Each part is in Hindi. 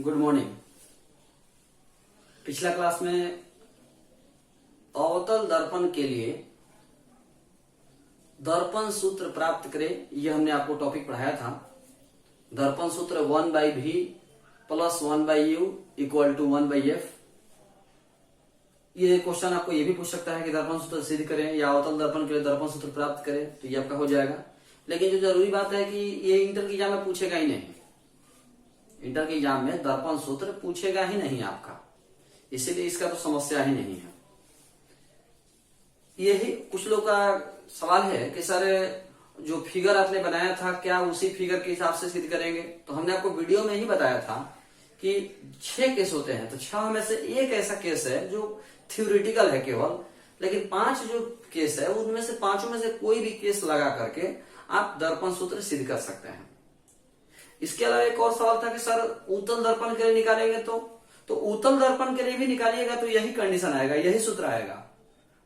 Good morning. पिछला क्लास में अवतल दर्पण के लिए दर्पण सूत्र प्राप्त करें, यह हमने आपको टॉपिक पढ़ाया था। दर्पण सूत्र 1/v plus 1/u equal to 1/f। ये क्वेश्चन आपको ये भी पूछ सकता है कि दर्पण सूत्र सिद्ध करें या अवतल दर्पण के लिए दर्पण सूत्र प्राप्त करें, तो ये आपका हो जाएगा। लेकिन जो जरूरी बात है कि ये इंटर के एग्जाम में पूछेगा ही नहीं। इंटर के एग्जाम में दर्पण सूत्र पूछेगा ही नहीं आपका, इसीलिए इसका तो समस्या ही नहीं है। यही कुछ लोग का सवाल है कि सर जो फिगर आपने बनाया था क्या उसी फिगर के हिसाब से सिद्ध करेंगे? तो हमने आपको वीडियो में ही बताया था कि 6 केस होते हैं, तो 6 में से एक ऐसा केस है जो थ्योरेटिकल है केवल, लेकिन 5 जो केस है उनमें से 5 में से कोई भी केस लगा करके आप दर्पण सूत्र सिद्ध कर सकते हैं। इसके अलावा एक और सवाल था कि सर उत्तल दर्पण के लिए निकालेंगे तो उत्तल दर्पण के लिए भी निकालिएगा तो यही कंडीशन आएगा, यही सूत्र आएगा।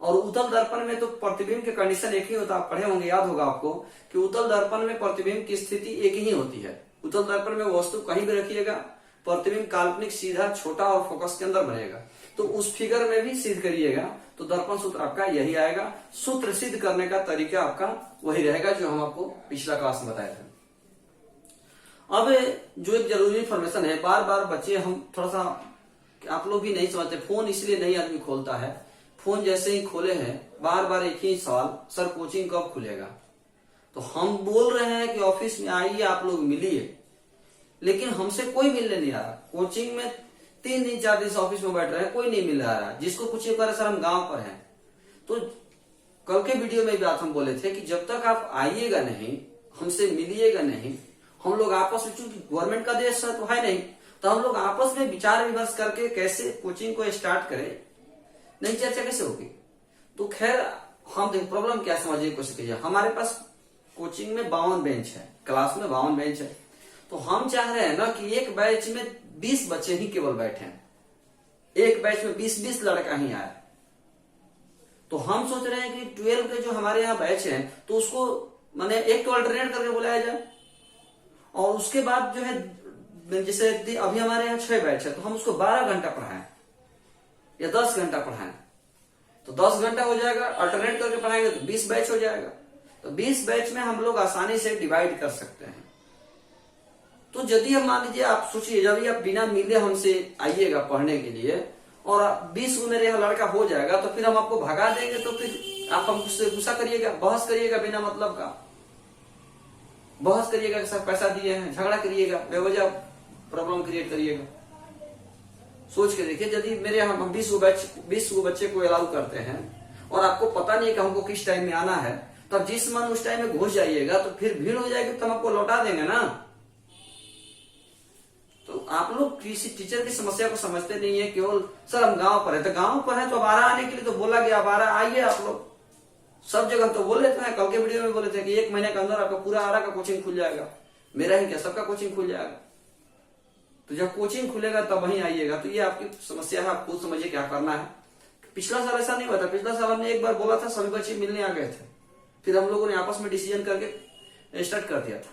और उत्तल दर्पण में तो प्रतिबिंब के कंडीशन एक ही होता है, आप पढ़े होंगे, याद होगा आपको कि उत्तल दर्पण में प्रतिबिंब की स्थिति एक ही होती है। उत्तल दर्पण में वस्तु कहीं भी रखिएगा, प्रतिबिंब काल्पनिक सीधा छोटा और फोकस के अंदर बनेगा। तो उस फिगर में भी सिद्ध करिएगा तो दर्पण सूत्र आपका यही आएगा। सूत्र सिद्ध करने का तरीका आपका वही रहेगा जो हम आपको पिछला क्लास में बताए थे। अब जो एक जरूरी इंफॉर्मेशन है, बार बार बच्चे हम थोड़ा सा आप लोग भी नहीं समझते, फोन इसलिए नहीं आदमी खोलता है। फोन जैसे ही खोले हैं बार बार एक ही सवाल, सर कोचिंग कब खुलेगा? तो हम बोल रहे हैं कि ऑफिस में आइए, आप लोग मिलिए, लेकिन हमसे कोई मिलने नहीं आ रहा। कोचिंग में 3 दिन 4 दिन से ऑफिस में बैठ रहे हैं, कोई नहीं मिल रहा। जिसको पूछिए कह रहे सर हम गांव पर हैं। तो कल के वीडियो में बात हम बोले थे कि जब तक आप आइएगा नहीं, हमसे मिलिएगा नहीं, हम लोग आपस में, चूंकि गवर्नमेंट का देश है तो है नहीं, तो हम लोग आपस में विचार विमर्श करके कैसे कोचिंग को स्टार्ट करें, नहीं चर्चा कैसे होगी? तो खैर हम देखिए प्रॉब्लम क्या समझिए कोशिश कीजिए। हमारे पास कोचिंग में 52 बेंच है, क्लास में 52 बेंच है, तो हम चाह रहे हैं ना कि एक बैच में 20 बच्चे ही केवल बैठे, एक बैच में 20-20 लड़का ही आए। तो हम सोच रहे हैं कि 12 के जो हमारे यहाँ बैच है तो उसको माने एक तो अल्टरनेट करके बुलाया जाए, और उसके बाद जो है जैसे अभी हमारे यहाँ 6 बैच है तो हम उसको 12 घंटा पढ़ाएं या 10 घंटा पढ़ाएं, तो 10 घंटा हो जाएगा। अल्टरनेट करके पढ़ाएंगे तो 20 बैच हो जाएगा। तो 20 बैच में हम लोग आसानी से डिवाइड कर सकते हैं। तो यदि हम मान लीजिए, आप सोचिए जब आप बिना मिले हमसे आइएगा पढ़ने के लिए और 20 को मेरे यहाँ लड़का हो जाएगा, तो फिर हम आपको भगा देंगे, तो फिर आप हमसे गुस्सा करिएगा, बहस करिएगा, बिना मतलब का बहस करिएगा कि सर पैसा दिए हैं, झगड़ा करिएगा, बेवजह प्रॉब्लम क्रिएट करिएगा। सोच के देखिए, यदि मेरे यहाँ हम 20 को बच्चे को अलाउ करते हैं और आपको पता नहीं कि हमको किस टाइम में आना है, तब जिस मन उस टाइम में घुस जाइएगा तो फिर भीड़ हो जाएगी, तो हम आपको लौटा देंगे ना। तो आप लोग किसी टीचर की समस्या को समझते नहीं है, केवल सर हम गांव पर है, तो गांव पर है तो 12 आने के लिए तो बोला गया, 12 आइए आप लोग। सब जगह तो बोले थे, कल के वीडियो में बोले थे कि 1 महीने के अंदर आपका पूरा आरा का कोचिंग खुल जाएगा। मेरा ही क्या, सबका कोचिंग खुल जाएगा। तो जब कोचिंग खुलेगा तब वहीं आइएगा। तो ये आपकी समस्या है, आप खुद समझिए क्या करना है। पिछला साल ऐसा नहीं हुआ था। पिछला साल हमने एक बार बोला था, सभी बच्चे मिलने आ गए थे, फिर हम लोगों ने आपस में डिसीजन करके स्टार्ट कर दिया था,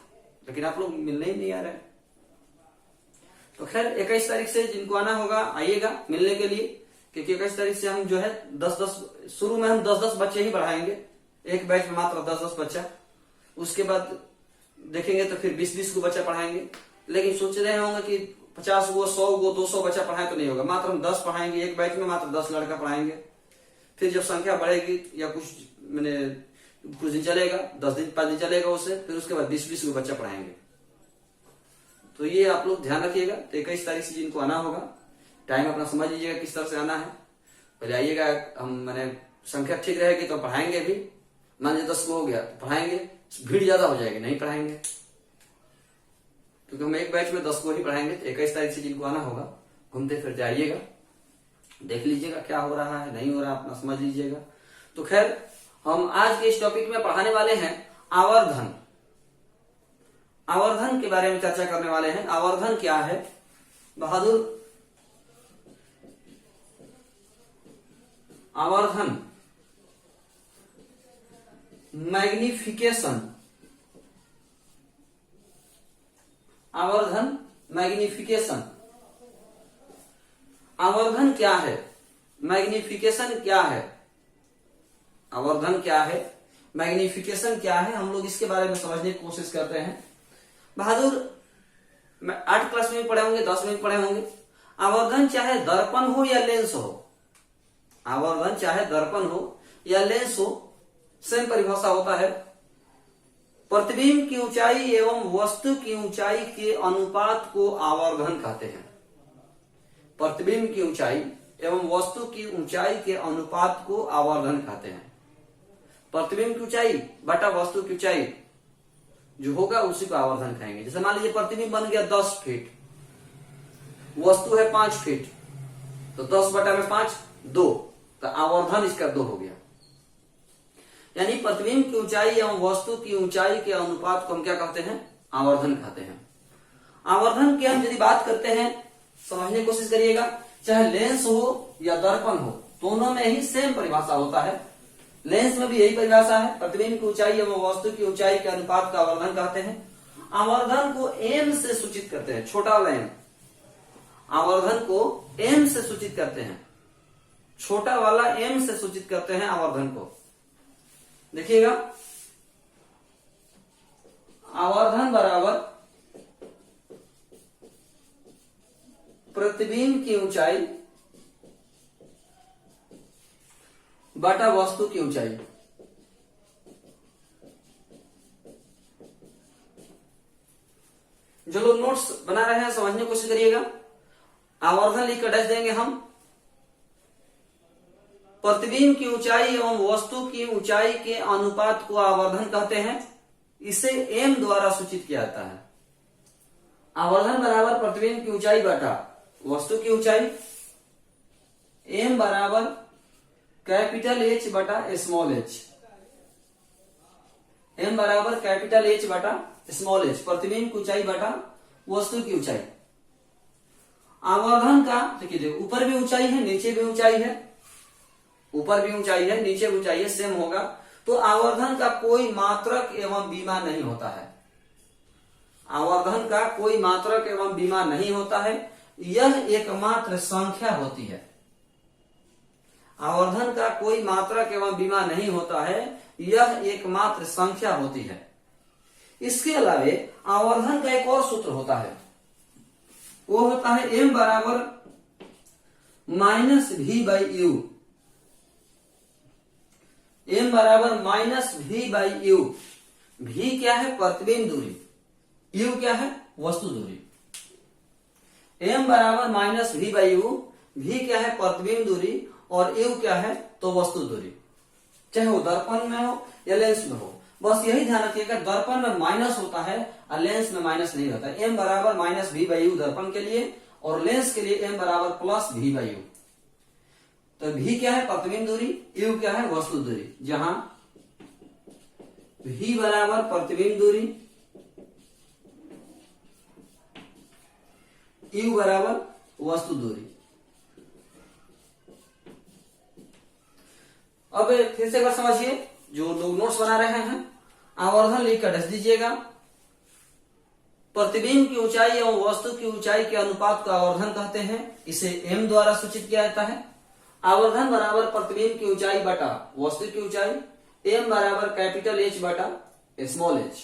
लेकिन आप लोग मिलने ही नहीं आ रहे। तो खैर 21 तारीख से जिनको आना होगा आइएगा मिलने के लिए, क्योंकि 21 तारीख से हम जो है 10-10, शुरू में हम 10-10 बच्चे ही बढ़ाएंगे, एक बैच में मात्र 10-10 बच्चा। उसके बाद देखेंगे तो फिर 20-20 को बच्चा पढ़ाएंगे। लेकिन सोच रहे होंगे कि 50 को, 100 को, 200 बच्चा पढ़ाए तो नहीं होगा, मात्र हम 10 पढ़ाएंगे, एक बैच में मात्र 10 लड़का पढ़ाएंगे। फिर जब संख्या बढ़ेगी या कुछ दिन चलेगा, 10 दिन 5 दिन चलेगा उससे, फिर उसके बाद 20-20 को बच्चा पढ़ाएंगे। तो ये आप लोग ध्यान रखिएगा। तो 21 तारीख से जिनको आना होगा, टाइम अपना समझ लीजिएगा किस तरह से आना है, पहले आइएगा। हम संख्या ठीक रहेगी तो पढ़ाएंगे भी। मान लीजिए 10 को हो गया तो पढ़ाएंगे, भीड़ ज्यादा हो जाएगी नहीं पढ़ाएंगे, क्योंकि हम एक बैच में 10 को ही पढ़ाएंगे। तो 21 तारीख से जिनको आना होगा घूमते फिरते आइएगा, देख लीजिएगा क्या हो रहा है नहीं हो रहा, अपना समझ लीजिएगा। तो खैर हम आज के इस टॉपिक में पढ़ाने वाले हैं आवर्धन। आवर्धन के बारे में चर्चा करने वाले हैं। आवर्धन क्या है बहादुर? आवर्धन मैग्निफिकेशन, आवर्धन मैग्निफिकेशन आवर्धन क्या है, मैग्निफिकेशन क्या है, आवर्धन क्या है, मैग्निफिकेशन क्या है, हम लोग इसके बारे में समझने की कोशिश करते हैं। बहादुर 8 क्लास में भी पढ़े होंगे, 10 में भी पढ़े होंगे। आवर्धन चाहे दर्पण हो या लेंस हो, आवर्धन चाहे दर्पण हो या लेंस हो, सेम परिभाषा होता है। प्रतिबिंब की ऊंचाई एवं वस्तु की ऊंचाई के अनुपात को आवर्धन कहते हैं। प्रतिबिंब की ऊंचाई एवं वस्तु की ऊंचाई के अनुपात को आवर्धन कहते हैं। प्रतिबिंब की ऊंचाई बटा वस्तु की ऊंचाई जो होगा उसी को आवर्धन कहेंगे। जैसे मान लीजिए प्रतिबिंब बन गया 10 फीट, वस्तु है 5 फीट, तो 10 बटा में 5 2, तो आवर्धन इसका 2 हो गया। यानी प्रतिबिंब की ऊंचाई एवं वस्तु की ऊंचाई के अनुपात को हम क्या कहते हैं, आवर्धन कहते हैं। आवर्धन की हम यदि बात करते हैं, समझने की कोशिश करिएगा, चाहे लेंस हो या दर्पण हो, दोनों में ही सेम परिभाषा होता है। लेंस में भी यही परिभाषा है, प्रतिबिंब की ऊंचाई एवं वस्तु की ऊंचाई के अनुपात का आवर्धन कहते हैं। आवर्धन को एम से सूचित करते हैं, छोटा वाला एम, आवर्धन को एम से सूचित करते हैं, छोटा वाला एम से सूचित करते हैं आवर्धन को। देखिएगा, आवर्धन बराबर प्रतिबिंब की ऊंचाई बटा वस्तु की ऊंचाई। जो लोग नोट्स बना रहे हैं समझने की कोशिश करिएगा। आवर्धन लिख कर डैश देंगे हम। प्रतिबिंब की ऊंचाई एवं वस्तु की ऊंचाई के अनुपात को आवर्धन कहते हैं। इसे एम द्वारा सूचित किया जाता है। आवर्धन बराबर प्रतिबिंब की ऊंचाई बटा वस्तु की ऊंचाई, एम बराबर कैपिटल एच बटा स्मॉल एच, एम बराबर कैपिटल एच बटा स्मॉल एच, प्रतिबिंब की ऊंचाई बटा वस्तु की ऊंचाई। आवर्धन का देखिए, ऊपर भी ऊंचाई है, नीचे भी ऊंचाई है, ऊपर भी ऊंचाई है, नीचे भी ऊंचाई है, सेम होगा। तो आवर्धन का कोई मात्रक एवं बीमा नहीं होता है। आवर्धन का कोई मात्रक एवं बीमा नहीं होता है, यह एकमात्र संख्या होती है। आवर्धन का कोई मात्रक एवं बीमा नहीं होता है, यह एकमात्र संख्या होती है। इसके अलावे आवर्धन का एक और सूत्र होता है, वो होता है एम बराबर minus we by U. M बराबर minus we by you. We क्या है, प्रतिबिंब दूरी, यू क्या है, वस्तु दूरी। एम बराबर minus we by you, we क्या है, प्रतिबिंब दूरी, और यू क्या है, तो वस्तु दूरी। चाहे वो दर्पण में हो या लेंस में हो, बस यही ध्यान रखिएगा, दर्पण में माइनस होता है और लेंस में माइनस नहीं होता है। एम बराबर माइनस वी बाई यू दर्पण के लिए, और लेंस के लिए एम बराबर प्लस वी बाई यू। तो वी क्या है, प्रतिबिंब दूरी, यू क्या है, वस्तु दूरी। जहां वी बराबर प्रतिबिंब दूरी, यू बराबर वस्तु दूरी। अब फिर से एक बार समझिए, जो लोग नोट्स बना रहे हैं, आवर्धन लिखकर ढस दीजिएगा। प्रतिबिंब की ऊंचाई एवं वस्तु की ऊंचाई के अनुपात को आवर्धन कहते हैं। इसे एम द्वारा सूचित किया जाता है। आवर्धन बराबर प्रतिबिंब की ऊंचाई बटा वस्तु की ऊंचाई, एम बराबर कैपिटल एच बटा स्मॉल एच।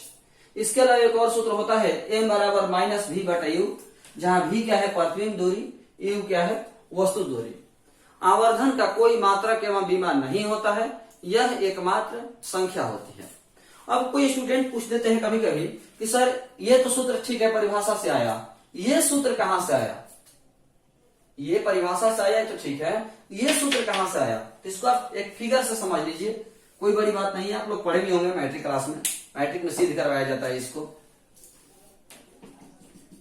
इसके अलावा एक और सूत्र होता है, एम बराबर माइनस वी बटा यू, जहां वी क्या है, प्रतिबिंब दूरी, यू क्या है, वस्तु दूरी। आवर्धन का कोई मात्रक एवं बीमा नहीं होता है, यह एकमात्र संख्या होती है। अब कोई स्टूडेंट पूछ देते हैं कभी कभी कि सर ये तो सूत्र ठीक है, परिभाषा से आया, ये सूत्र कहां से आया? ये परिभाषा से आया तो ठीक है, ये सूत्र कहां से आया? तो इसको आप एक फिगर से समझ लीजिए, कोई बड़ी बात नहीं है। आप लोग पढ़े भी होंगे मैट्रिक क्लास में, मैट्रिक में सिद्ध करवाया जाता है इसको।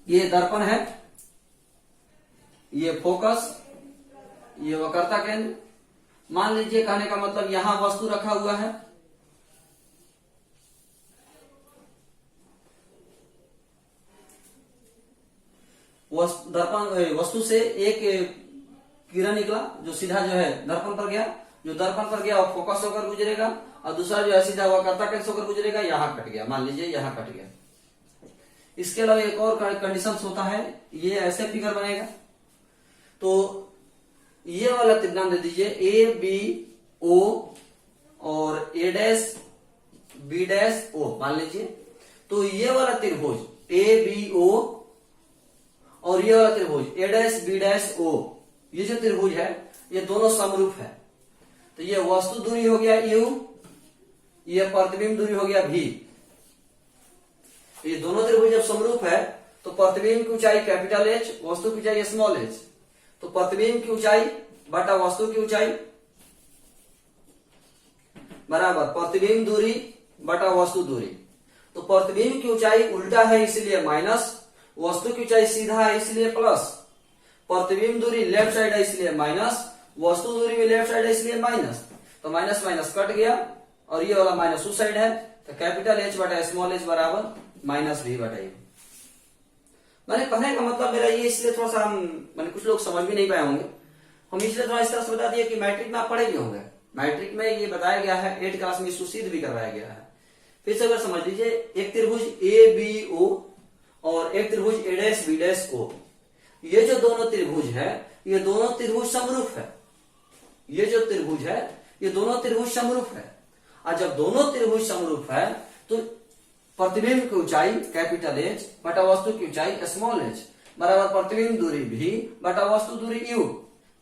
ये दर्पण है, ये फोकस, ये वक्रता केंद्र। मान लीजिए, कहने का मतलब यहां वस्तु रखा हुआ है, दर्पण वस्तु से एक किरण निकला जो सीधा जो है दर्पण पर गया, जो दर्पण पर गया वो फोकस होकर गुजरेगा, और दूसरा जो है सीधा वक्रता केंद्र होकर गुजरेगा, यहां कट गया, मान लीजिए यहां कट गया। इसके अलावा एक और कंडीशन होता है, ये ऐसे फिगर बनेगा। तो ये वाला त्रिभुज दे दीजिए ए बी ओ और ए डैश बी डैश ओ मान लीजिए। तो ये वाला त्रिभुज ए बी ओ और ये वाला त्रिभुज ए डैश बी डैश ओ, ये जो त्रिभुज है ये दोनों समरूप है। तो ये वस्तु दूरी हो गया u, ये प्रतिबिंब दूरी हो गया v। ये दोनों त्रिभुज जब समरूप है तो प्रतिबिंब की ऊंचाई कैपिटल H, वस्तु की ऊंचाई स्मॉल h। तो प्रतिबिंब की ऊंचाई बटा वस्तु की ऊंचाई बराबर प्रतिबिंब दूरी बटा वस्तु दूरी। तो प्रतिबिंब की ऊंचाई उल्टा है इसलिए माइनस, वस्तु की ऊंचाई सीधा है इसलिए प्लस। प्रतिबिंब दूरी लेफ्ट साइड है इसलिए माइनस, वस्तु दूरी भी लेफ्ट साइड है इसलिए माइनस। तो माइनस माइनस कट गया और ये वाला माइनस उस साइड है। तो कैपिटल H बटा स्मॉल h बराबर माइनस v बटा u। मैंने कहने का मतलब मेरा ये इसलिए थोड़ा सा मैंने कुछ लोग समझ भी नहीं पाए होंगे, हम इसलिए थोड़ा इस तरह से बता दिया कि मैट्रिक में आप पढ़े भी होंगे। मैट्रिक में ये बताया गया है, 8 क्लास में इसको सिद्ध भी करवाया गया है। फिर से अगर समझ लीजिए, एक त्रिभुज ए बी ओ और एक त्रिभुज ए डैश बी डैश ओ, ये जो दोनों त्रिभुज है ये दोनों त्रिभुज समरूप है। ये जो त्रिभुज है ये दोनों त्रिभुज समरूप है। और जब दोनों त्रिभुज समरूप है तो प्रतिबिंब की ऊंचाई कैपिटल H बटा वस्तु की ऊंचाई स्मॉल h बराबर प्रतिबिंब दूरी v बटा वस्तु दूरी u।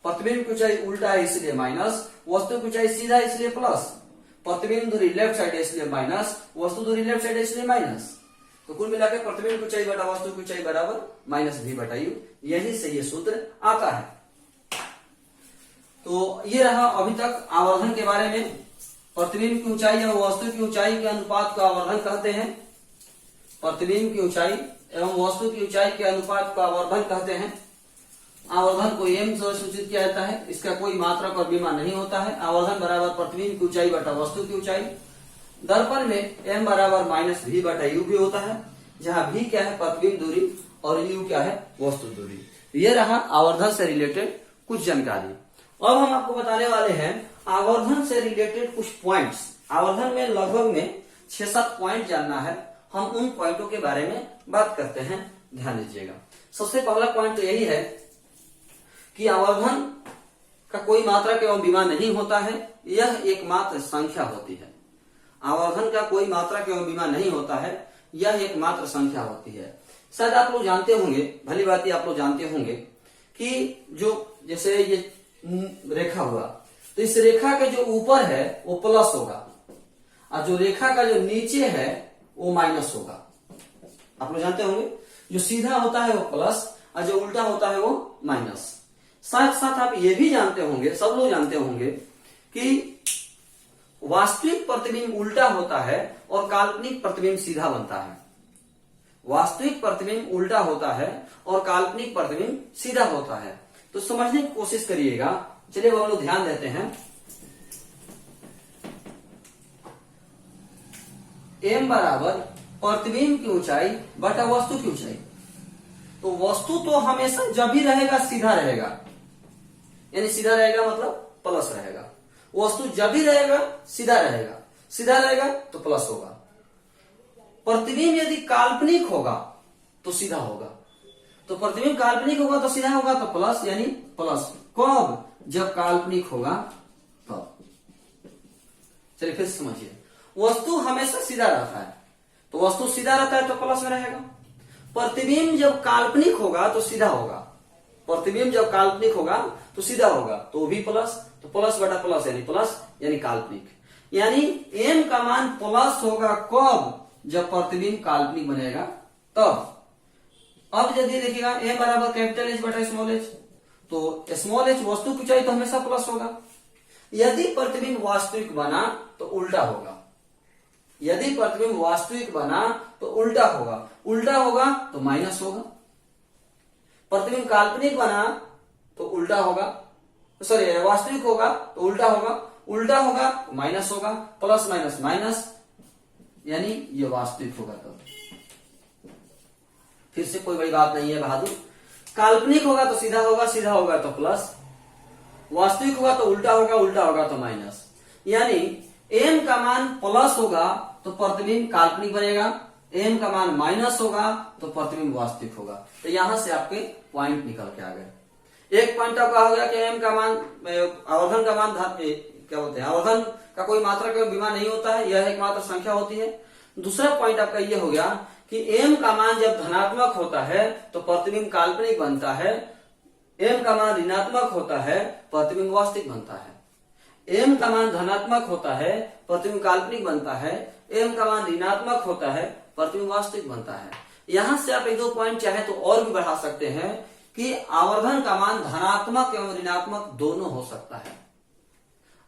प्रतिबिंब की ऊंचाई उल्टा है इसलिए माइनस, वस्तु की ऊंचाई सीधा है इसलिए प्लस। प्रतिबिंब दूरी लेफ्ट साइड है इसलिए माइनस, वस्तु दूरी लेफ्ट साइड है इसलिए माइनस। तो कुल मिलाकर प्रतिबिंब की ऊंचाई बटा वस्तु की ऊंचाई बराबर माइनस v बटा u। यही से ये सूत्र आता है। तो ये रहा अभी तक आवर्धन के बारे में। प्रतिबिंब की ऊंचाई और वस्तु की ऊंचाई के अनुपात को आवर्धन कहते हैं। प्रतिबिंब की ऊंचाई एवं वस्तु की ऊंचाई के अनुपात को आवर्धन कहते हैं। आवर्धन को m से सूचित किया जाता है, इसका कोई मात्रक और विमा नहीं होता है। आवर्धन बराबर प्रतिबिंब की ऊंचाई बटा वस्तु की ऊंचाई। दर्पण में m बराबर माइनस v बटा u भी होता है, जहां v क्या है प्रतिबिंब दूरी और u क्या है वस्तु दूरी। ये रहा आवर्धन से रिलेटेड कुछ जानकारी। अब हम आपको बताने वाले हैं आवर्धन से रिलेटेड कुछ पॉइंट्स। आवर्धन में लगभग में 6-7 पॉइंट जानना है, हम उन पॉइंटों के बारे में बात करते हैं, ध्यान दीजिएगा। सबसे पहला पॉइंट तो यही है कि आवर्धन का कोई मात्रक एवं विमा नहीं होता है, यह एकमात्र संख्या होती है। आवर्धन का कोई मात्रक एवं विमा नहीं होता है, यह एकमात्र संख्या होती है। शायद आप लोग जानते होंगे, भली बात आप लोग जानते होंगे कि जो जैसे ये रेखा हुआ, तो इस रेखा के जो ऊपर है वो प्लस होगा और जो रेखा का जो नीचे है वो माइनस होगा। आप लोग जानते होंगे, जो सीधा होता है वो प्लस और जो उल्टा होता है वो माइनस। साथ साथ आप ये भी जानते होंगे, सब लोग जानते होंगे कि वास्तविक प्रतिबिंब उल्टा होता है और काल्पनिक प्रतिबिंब सीधा बनता है। वास्तविक प्रतिबिंब उल्टा होता है और काल्पनिक प्रतिबिंब सीधा होता है। तो समझने की कोशिश करिएगा। चलिए हम लोग ध्यान देते हैं। m बराबर प्रतिबिंब की ऊंचाई बटा वस्तु की ऊंचाई। तो वस्तु तो हमेशा जब भी रहेगा सीधा रहेगा, यानी सीधा रहेगा मतलब प्लस रहेगा। वस्तु जब भी रहेगा सीधा रहेगा, सीधा रहेगा तो प्लस होगा। प्रतिबिंब यदि काल्पनिक होगा तो सीधा होगा। तो प्रतिबिंब काल्पनिक होगा तो सीधा होगा, तो प्लस यानी प्लस। कब? जब काल्पनिक होगा तब। चलिए फिर समझिए, वस्तु हमेशा सीधा रहता है, तो वस्तु सीधा रहता है तो प्लस में रहेगा। प्रतिबिंब जब काल्पनिक होगा तो सीधा होगा। प्रतिबिंब जब काल्पनिक होगा तो सीधा होगा, तो भी प्लस। तो प्लस बटा प्लस यानी काल्पनिक। यानी m का मान प्लस होगा कब? जब प्रतिबिंब काल्पनिक बनेगा तब। अब यदि देखिएगा m बराबर कैपिटल H बटा स्मॉल h, तो स्मॉल h वस्तु की ऊंचाई तो हमेशा प्लस होगा। यदि प्रतिबिंब वास्तविक बना तो उल्टा होगा। यदि प्रतिबिंब वास्तविक बना तो उल्टा होगा, उल्टा होगा तो माइनस होगा। प्रतिबिंब काल्पनिक बना तो उल्टा होगा, सॉरी वास्तविक होगा तो उल्टा होगा, उल्टा होगा तो माइनस होगा। प्लस माइनस माइनस यानी ये वास्तविक होगा। तो फिर से कोई बड़ी बात नहीं है बहादुर। काल्पनिक होगा तो सीधा होगा, सीधा होगा तो प्लस, वास्तविक होगा तो उल्टा होगा, उल्टा होगा तो माइनस। यानी m का मान प्लस होगा तो प्रतिबिंब काल्पनिक बनेगा, m का मान माइनस होगा तो प्रतिबिंब वास्तविक होगा। तो यहां से आपके पॉइंट निकल के आ गए। एक पॉइंट आपका हो गया कि एम का मान, आवर्धन का मान क्या बोलते हैं, आवर्धन का कोई मात्रा का विमा नहीं होता है, यह एक मात्र संख्या होती है। दूसरा पॉइंट आपका ये हो गया कि एम का मान जब धनात्मक होता है तो प्रतिबिंब काल्पनिक बनता है, एम का मान ऋणात्मक होता है प्रतिबिंब वास्तविक बनता है। एम का मान धनात्मक होता है प्रतिबिंब काल्पनिक बनता है, एम का मान ऋणात्मक होता है प्रतिबिंब वास्तविक बनता है। यहां से आप एक दो पॉइंट चाहे तो और भी बढ़ा सकते हैं कि आवर्धन का मान धनात्मक एवं ऋणात्मक दोनों हो सकता है।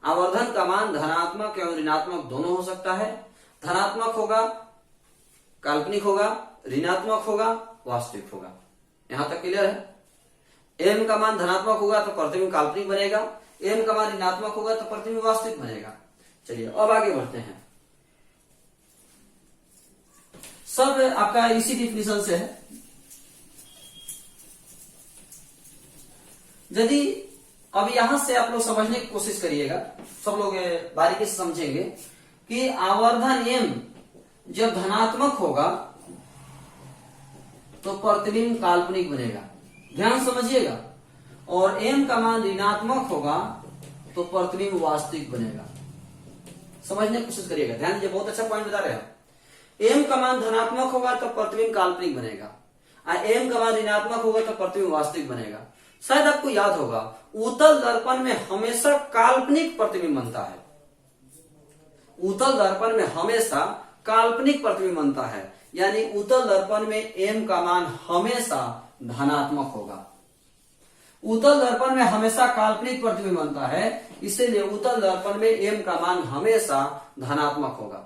आवर्धन का मान धनात्मक एवं ऋणात्मक दोनों हो सकता है। धनात्मक होगा काल्पनिक होगा, ऋणात्मक होगा वास्तविक होगा। यहां तक क्लियर है? एम का मान धनात्मक होगा तो प्रतिबिंब काल्पनिक बनेगा, एम का मान ऋणात्मक होगा तो प्रतिबिंब वास्तविक बनेगा। चलिए अब आगे बढ़ते हैं। सब आपका इसी डिफिनेशन से है। यदि अब यहां से आप लोग समझने की कोशिश करिएगा, सब लोग बारीकी से समझेंगे कि आवर्धन एम जब धनात्मक होगा तो प्रतिबिंब काल्पनिक बनेगा, ध्यान समझिएगा। और एम का मान ऋणात्मक होगा तो प्रतिबिंब वास्तविक बनेगा। समझने की कोशिश करिएगा, ध्यान दीजिए, बहुत अच्छा पॉइंट बता रहे हैं। एम का मान धनात्मक होगा तो प्रतिबिंब काल्पनिक बनेगा, और एम का मान ऋणात्मक होगा तो प्रतिबिंब वास्तविक बनेगा। शायद आपको याद होगा उत्तल दर्पण में हमेशा काल्पनिक प्रतिबिंब बनता है। उत्तल दर्पण में हमेशा काल्पनिक प्रतिबिंब बनता है, यानी उत्तल दर्पण में एम का मान हमेशा धनात्मक होगा। उत्तल दर्पण में हमेशा काल्पनिक प्रतिबिंब बनता है, इसीलिए उत्तल दर्पण में एम का मान हमेशा धनात्मक होगा।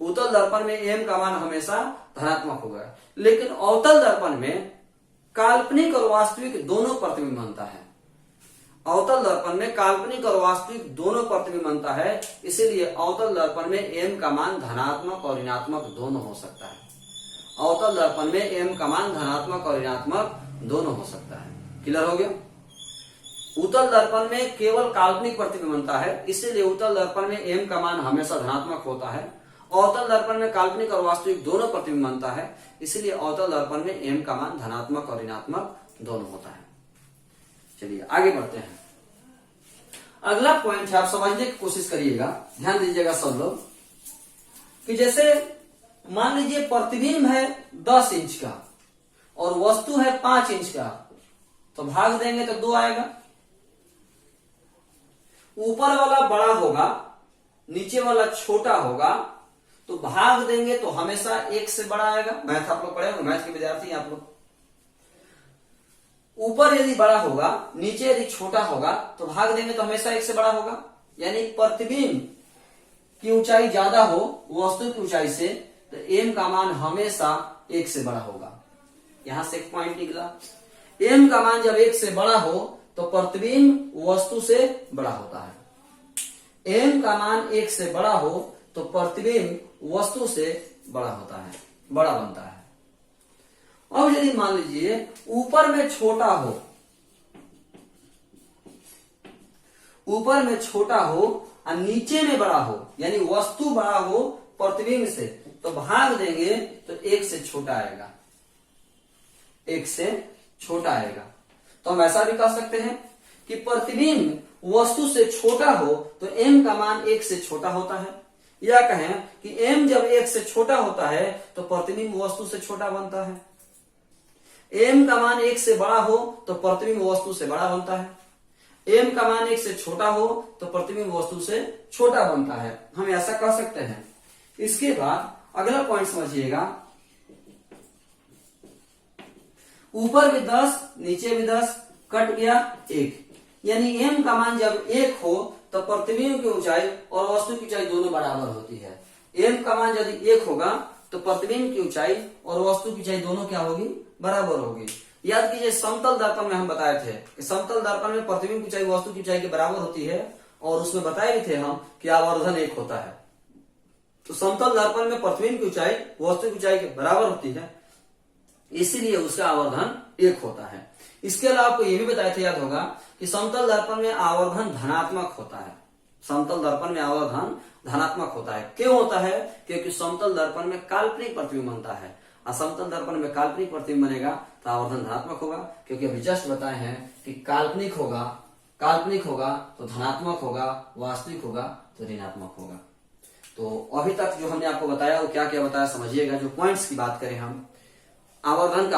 उत्तल दर्पण में एम का मान हमेशा धनात्मक होगा। लेकिन अवतल दर्पण में काल्पनिक और वास्तविक दोनों प्रतिबिंब बनता है। अवतल दर्पण में काल्पनिक और वास्तविक दोनों प्रतिबिंब बनता है, इसीलिए अवतल दर्पण में एम का मान धनात्मक और ऋणात्मक दोनों हो सकता है। अवतल दर्पण में एम का मान धनात्मक और ऋणात्मक दोनों हो सकता है। क्लियर हो गया? उत्तल दर्पण में केवल काल्पनिक प्रतिबिंब बनता है, इसीलिए उत्तल दर्पण में एम का मान हमेशा धनात्मक होता है। अवतल दर्पण में काल्पनिक और वास्तविक दोनों प्रतिबिंब बनता है, इसलिए अवतल दर्पण में एम का मान धनात्मक और ऋणात्मक दोनों होता है। चलिए आगे बढ़ते हैं। अगला पॉइंट है, आप समझने की कोशिश करिएगा, ध्यान दीजिएगा सब लोग, कि जैसे मान लीजिए प्रतिबिंब है 10 इंच का और वस्तु है 5 इंच का, तो भाग देंगे तो 2 आएगा। ऊपर वाला बड़ा होगा, नीचे वाला छोटा होगा, तो भाग देंगे तो हमेशा 1 से बड़ा आएगा। मैथ आप लोग पढ़े हो, मैथ के विद्यार्थी आप लोग। ऊपर यदि बड़ा होगा, नीचे यदि छोटा होगा, तो भाग देंगे तो हमेशा 1 से बड़ा होगा। यानी प्रतिबिंब की ऊंचाई ज्यादा हो वस्तु की ऊंचाई से, तो एम का मान हमेशा 1 से बड़ा होगा। यहां से एक पॉइंट निकला, एम का मान जब 1 से बड़ा हो तो प्रतिबिंब वस्तु से बड़ा होता है। एम का मान 1 से बड़ा हो तो प्रतिबिंब वस्तु से बड़ा होता है, बड़ा बनता है। अब यदि मान लीजिए ऊपर में छोटा हो, ऊपर में छोटा हो और नीचे में बड़ा हो, यानी वस्तु बड़ा हो प्रतिबिंब से, तो भाग देंगे तो 1 से छोटा आएगा, 1 से छोटा आएगा। तो हम ऐसा भी कह सकते हैं कि प्रतिबिंब वस्तु से छोटा हो तो एम का मान 1 से छोटा होता है, या कहें कि एम जब 1 से छोटा होता है तो प्रतिबिंब वस्तु से छोटा बनता है। एम का मान 1 से बड़ा हो तो प्रतिबिंब वस्तु से बड़ा बनता है। एम का मान 1 से छोटा हो तो प्रतिबिंब वस्तु से छोटा बनता है, हम ऐसा कह सकते हैं। इसके बाद अगला पॉइंट समझिएगा, ऊपर भी 10 नीचे भी 10, कट गया 1, यानी एम का मान जब 1 हो तो प्रतिबिंब की ऊंचाई और वस्तु की ऊंचाई दोनों बराबर होती है। एम का मान यदि 1 होगा तो प्रतिबिंब की ऊंचाई और वस्तु की ऊंचाई दोनों क्या होगी? बराबर होगी। याद कीजिए समतल दर्पण में हम बताए थे कि समतल दर्पण में प्रतिबिंब की ऊंचाई वस्तु की ऊंचाई के बराबर होती है, और उसमें बताए भी थे हम कि आवर्धन 1 होता है। तो समतल दर्पण में प्रतिबिंब की ऊंचाई वस्तु की ऊंचाई के बराबर होती है, इसीलिए उसका आवर्धन 1 होता है। इसके अलावा आपको यह भी बताए थे, याद होगा, कि समतल दर्पण में आवर्धन धनात्मक होता है। समतल दर्पण में आवर्धन धनात्मक होता है। क्यों होता है? क्योंकि समतल दर्पण में काल्पनिक प्रतिबिंब बनता है असमतल दर्पण में काल्पनिक प्रतिबिंब बनेगा तो आवर्धन धनात्मक होगा, क्योंकि अभी जस्ट बताए हैं कि काल्पनिक होगा तो धनात्मक होगा, वास्तविक होगा तो ऋणात्मक होगा। तो अभी तक जो हमने आपको बताया वो क्या क्या बताया समझिएगा। जो पॉइंट्स की बात करें हम, आवर्धन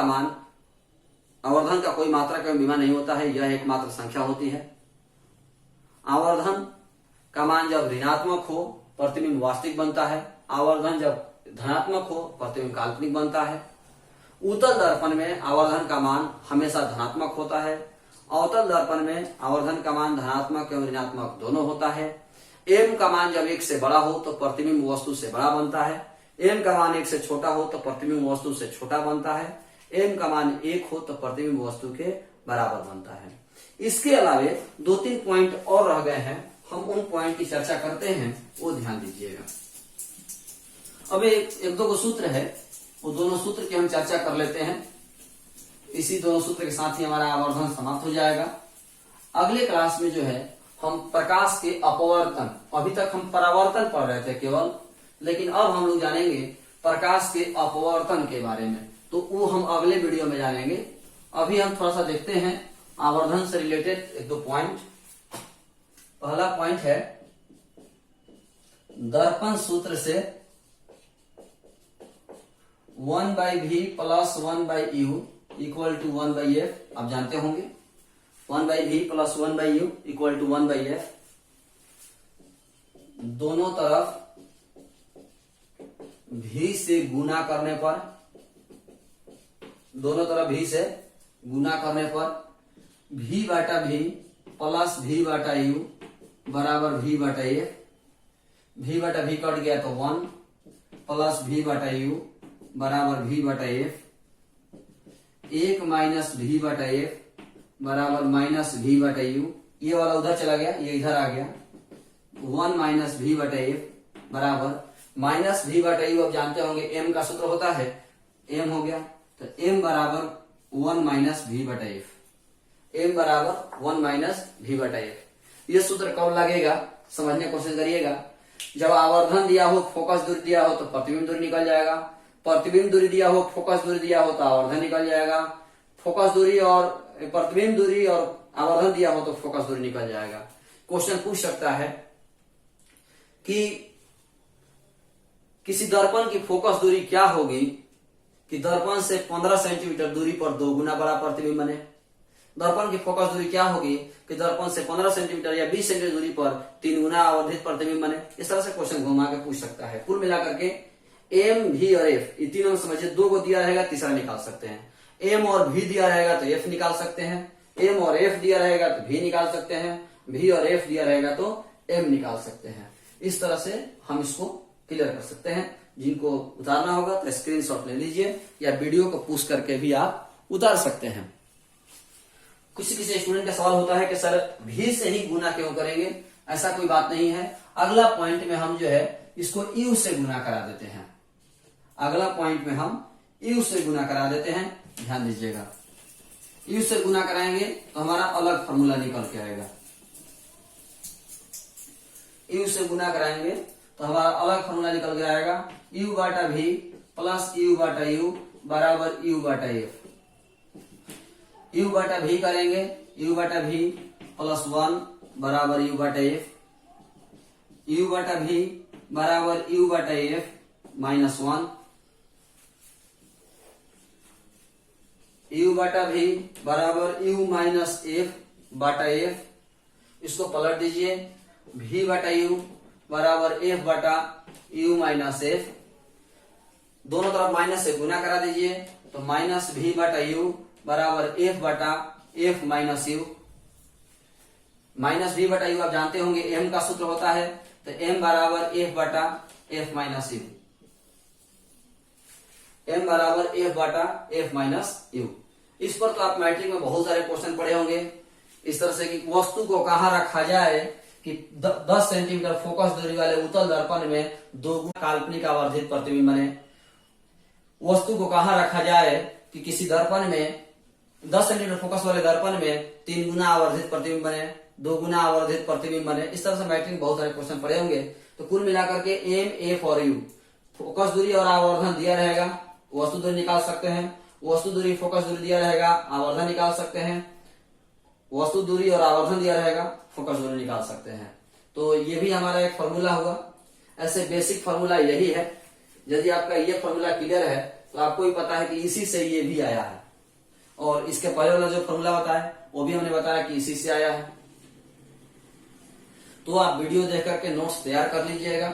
का कोई मात्रक एवं विमा नहीं होता है, यह एकमात्र संख्या होती है। आवर्धन का मान जब ऋणात्मक हो प्रतिबिंब वास्तविक बनता है, आवर्धन जब धनात्मक हो प्रतिबिंब काल्पनिक बनता है। उत्तल दर्पण में आवर्धन का मान हमेशा धनात्मक होता है, अवतल दर्पण में आवर्धन का मान धनात्मक एवं ऋणात्मक दोनों होता है। एम का मान जब 1 से बड़ा हो तो प्रतिबिंब वस्तु से बड़ा बनता है, एम का मान 1 से छोटा हो तो प्रतिबिंब वस्तु से छोटा बनता है, एम का मान 1 हो तो प्रतिबिंब वस्तु के बराबर बनता है। इसके अलावे 2-3 पॉइंट और रह गए हैं, हम उन पॉइंट की चर्चा करते हैं, वो ध्यान दीजिएगा। अब एक दो सूत्र है, वो दोनों सूत्र की हम चर्चा कर लेते हैं। इसी दोनों सूत्र के साथ ही हमारा आवर्धन समाप्त हो जाएगा। अगले क्लास में जो है हम प्रकाश के अपवर्तन, अभी तक हम परावर्तन पढ़ रहे थे केवल, लेकिन अब हम लोग जानेंगे प्रकाश के अपवर्तन के बारे में, तो वो हम अगले वीडियो में जानेंगे। अभी हम थोड़ा सा देखते हैं आवर्धन से रिलेटेड 1-2 पॉइंट। पहला पॉइंट है दर्पण सूत्र से 1/v plus 1/u equal to 1/f आप जानते होंगे। 1/v plus 1/u equal to 1/f। दोनों तरफ v से गुना करने पर, v/v प्लस v/u बराबर v/f। v/v कट गया तो 1 प्लस v/u बराबर v/f। 1 माइनस v/f बराबर माइनस v/u। ये वाला उधर चला गया, ये इधर आ गया। 1 माइनस v/f बराबर माइनस v/u। अब जानते होंगे m का सूत्र होता है, m हो गया तो m बराबर 1 माइनस v/f। m बराबर 1 माइनस v/f। ये सूत्र कब लगेगा समझने की कोशिश करिएगा। जब आवर्धन दिया हो, फोकस दूरी दिया हो तो प्रतिबिंब दूरी निकल जाएगा, प्रतिबिंब दूरी दिया हो, फोकस दूरी दिया हो तो आवर्धन निकल जाएगा, फोकस दूरी और प्रतिबिंब दूरी और आवर्धन दिया हो तो फोकस दूरी निकल जाएगा। क्वेश्चन पूछ सकता है कि किसी दर्पण की फोकस दूरी क्या होगी कि दर्पण से 15 सेंटीमीटर दूरी पर 2 गुना बड़ा प्रतिबिंब बने। दर्पण की फोकस दूरी क्या होगी कि दर्पण से 15 सेंटीमीटर या 20 सेंटीमीटर दूरी पर 3 गुना आवर्धित प्रतिबिंब बने। इस तरह से क्वेश्चन घुमा के पूछ सकता है। कुल मिलाकर के एम, वी और एफ, ये तीनों में समझिए, 2 को दिया रहेगा, तीसरा निकाल सकते हैं। एम और वी दिया रहेगा तो एफ निकाल सकते हैं, एम और एफ दिया रहेगा तो वी निकाल सकते हैं, वी और एफ दिया रहेगा तो एम निकाल सकते हैं। इस तरह से हम इसको क्लियर कर सकते हैं। जिनको उतारना होगा तो स्क्रीनशॉट ले लीजिए या वीडियो को पुश करके भी आप उतार सकते हैं। किसी स्टूडेंट का सवाल होता है कि सर भी से ही गुना क्यों करेंगे, ऐसा कोई बात नहीं है। अगला पॉइंट में हम जो है इसको यू से गुना करा देते हैं। अगला पॉइंट में हम यू से गुना करा देते हैं, ध्यान दीजिएगा। यू से गुना कराएंगे तो हमारा अलग फॉर्मूला निकल के आएगा। यू से गुना कराएंगे तो हमारा अलग फॉर्मूला निकल के आएगा, u/v प्लस u/u बराबर u/f। u/v करेंगे, u/v प्लस 1 बराबर u/f, u/v बराबर u/f माइनस 1, u/v बराबर u माइनस f/f। इसको पलट दीजिए, v/u बराबर f/u माइनस f। दोनों तरफ माइनस से गुना करा दीजिए तो माइनस v/u बराबर f/f minus u। Minus v/u आप जानते होंगे m का सूत्र होता है, तो m बराबर f/f माइनस u, m बराबर f/f माइनस u। इस पर तो आप मैट्रिक में बहुत सारे क्वेश्चन पढ़े होंगे। इस तरह से कि वस्तु को कहां रखा जाए कि 10 सेंटीमीटर फोकस दूरी वाले उत्तल दर्पण में 2 गुना काल्पनिक आवर्धित प्रतिबिंब बने। वस्तु को कहां रखा जाए कि किसी दर्पण में 10 सेंटीमीटर फोकस वाले दर्पण में 3 गुना आवर्धित प्रतिबिंब बने, 2 गुना आवर्धित प्रतिबिंब बने। इस तरह से मैट्रिक में बहुत सारे क्वेश्चन पढ़े होंगे। तो कुल मिलाकर के एम, एफ और यू, फोकस दूरी और आवर्धन दिया रहेगा, वस्तु दूरी निकाल सकते हैं, वस्तु दूरी फोकस दूरी दिया रहेगा, आवर्धन निकाल सकते हैं, वस्तु दूरी और आवर्धन दिया रहेगा, फोकस दूरी निकाल सकते हैं। तो ये भी हमारा एक फॉर्मूला हुआ। ऐसे बेसिक फॉर्मूला यही है। यदि आपका ये फॉर्मूला क्लियर है तो आपको भी पता है कि इसी से ये भी आया है, और इसके पहले वाला जो फॉर्मूला बताया वो भी हमने बताया कि इसी से आया है। तो आप वीडियो देख करके नोट्स तैयार कर लीजिएगा।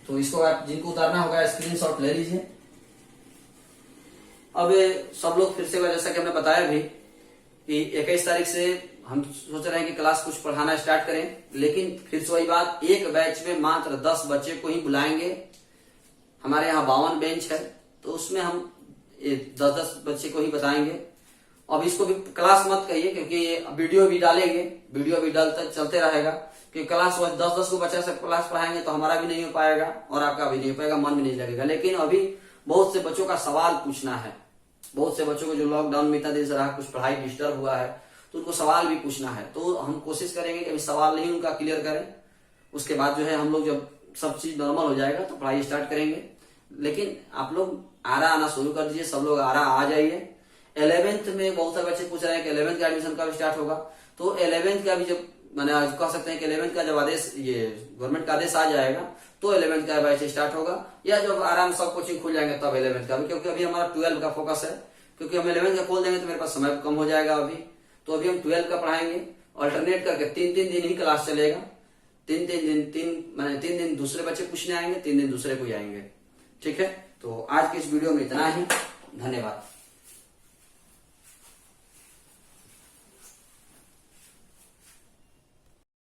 तो इसको आप जिनको उतारना होगा स्क्रीनशॉट ले लीजिए। अब सब लोग फिर से, जैसा कि हमने बताया भी कि 21 तारीख से हम सोच रहे हैं कि क्लास कुछ पढ़ाना स्टार्ट करें, लेकिन फिर से वही बात, एक बैच में मात्र 10 बच्चे को ही बुलाएंगे। हमारे यहाँ 52 बेंच है, तो उसमें हम 10-10 बच्चे को ही बताएंगे। अब इसको भी क्लास मत कहिए, क्योंकि वीडियो भी डालेंगे, वीडियो भी डालते चलते रहेगा। कि क्लास 10-10 को बच्चा से क्लास पढ़ाएंगे तो हमारा भी नहीं हो पाएगा और आपका भी नहीं हो पाएगा, मन भी नहीं लगेगा। लेकिन अभी बहुत से बच्चों का सवाल पूछना है, बहुत से बच्चों को जो लॉकडाउन में इतना देर से रहा, कुछ पढ़ाई डिस्टर्ब हुआ है, तो उनको सवाल भी पूछना है। तो हम कोशिश करेंगे कि अभी सवाल नहीं उनका क्लियर करें, उसके बाद जो है हम लोग जब सब चीज नॉर्मल हो जाएगा तो पढ़ाई स्टार्ट करेंगे। लेकिन आप लोग आरा आना शुरू कर दीजिए, सब लोग आरा आ जाइए। 11th में बहुत सारे बच्चे पूछ रहे हैं कि 11th का एडमिशन कब स्टार्ट होगा। तो 11th का भी जब मैंने आज कह सकते हैं कि 11th का जब आदेश, ये गवर्नमेंट का आदेश आ जाएगा तो 11th का बैच स्टार्ट होगा, या जब आराम सब कोचिंग खुल जाएंगे तब 11th का भी, क्योंकि अभी हमारा 12 का फोकस है। क्योंकि हम 11th का खोल देंगे तो मेरे पास समय कम हो जाएगा अभी। तो अभी हम 12 का पढ़ाएंगे, अल्टरनेट करके 3-3 दिन ही क्लास चलेगा। 3 दिन दूसरे बच्चे पूछने आएंगे, 3 दिन दूसरे को आएंगे। ठीक है, तो आज की इस वीडियो में इतना ही। धन्यवाद।